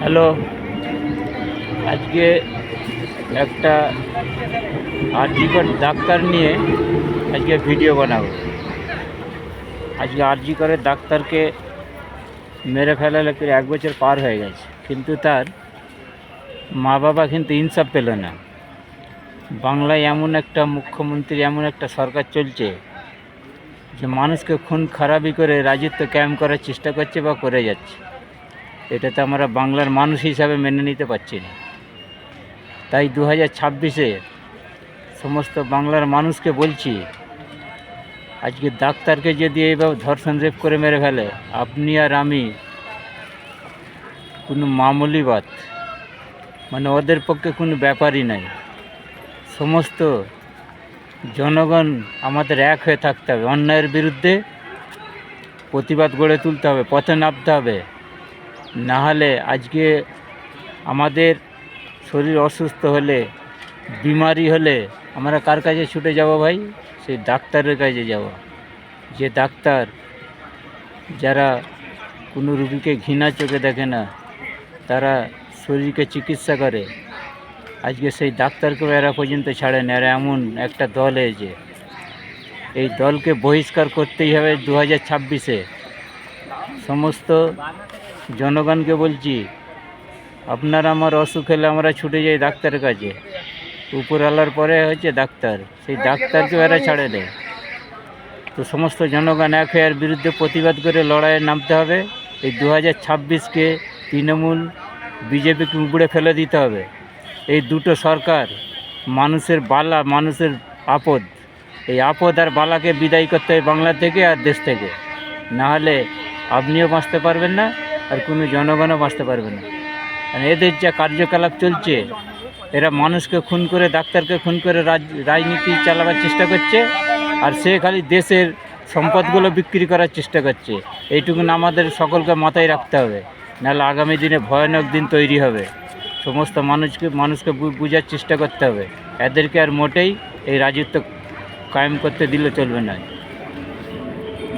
Hello, আজকে একটা RG Kar doctor নিয়ে আজকে ভিডিও বানাবো। আজকে আরজিকরের ডাক্তারকে মেরে ফেলালে 1 বছর পার হয়ে গেছে, কিন্তু তার মা বাবা কিন্তু ইনসাফ পেল না। বাংলায় এমন একটা মুখ্যমন্ত্রী, এমন একটা সরকার চলছে যে মানুষকে খুন খারাপি করে রাজত্ব কায়েম করার চেষ্টা করছে বা করে যাচ্ছে। এটা তো আমরা বাংলার মানুষ হিসাবে মেনে নিতে পারছি না। তাই 2026-এ সমস্ত বাংলার মানুষকে বলছি, আজকে ডাক্তারকে যদি এইভাবে ধর্ষণ রেপ করে মেরে ফেলে, আপনি আর আমি কোনো মামুলি বাত, মানে ওদের পক্ষে কোনো ব্যাপারই নাই। সমস্ত জনগণ আমাদের এক হয়ে থাকতে হবে, অন্যায়ের বিরুদ্ধে প্রতিবাদ গড়ে তুলতে হবে, পথে নামতে হবে। না হলে আজকে আমাদের শরীর অসুস্থ হলে, বিমারি হলে আমরা কার কাছে ছুটে যাব ভাই? সেই ডাক্তারের কাছে যাব। যে ডাক্তার যারা কোনো রুগীকে ঘৃণা চোখে দেখে না, তারা শরীরকে চিকিৎসা করে, আজকে সেই ডাক্তারকেও এরা পর্যন্ত ছাড়ে না। এরা এমন একটা দল হয়েছে, এই দলকে বহিষ্কার করতেই হবে 2026-এ। সমস্ত জনগণকে বলছি, আপনারা আমার অসুখ হলে আমরা ছুটে যাই ডাক্তারের কাছে। উপরওয়ালার পরে হচ্ছে ডাক্তার, সেই ডাক্তারকেও এরা ছাড়ে দেয়। তো সমস্ত জনগণ এক হয়ে এর বিরুদ্ধে প্রতিবাদ করে লড়াইয়ে নামতে হবে। এই 2026-কে তৃণমূল বিজেপিকে উপড়ে ফেলে দিতে হবে। এই দুটো সরকার মানুষের বালা, মানুষের আপদ, এই আপদ আর বালাকে বিদায় করতে হবে বাংলা থেকে আর দেশ থেকে। না হলে আপনিও বাঁচতে পারবেন না, আর কোনো জনগণও বাঁচতে পারবে না। কারণ এদের যা কার্যকলাপ চলছে, এরা মানুষকে খুন করে, ডাক্তারকে খুন করে রাজনীতি চালাবার চেষ্টা করছে, আর সে খালি দেশের সম্পদগুলো বিক্রি করার চেষ্টা করছে। এইটুকুন আমাদের সকলকে মাথায় রাখতে হবে, নাহলে আগামী দিনে ভয়ানক দিন তৈরি হবে। সমস্ত মানুষকে বোঝার চেষ্টা করতে হবে, এদেরকে আর মোটেই এই রাজত্ব কায়েম করতে দিলে চলবে না।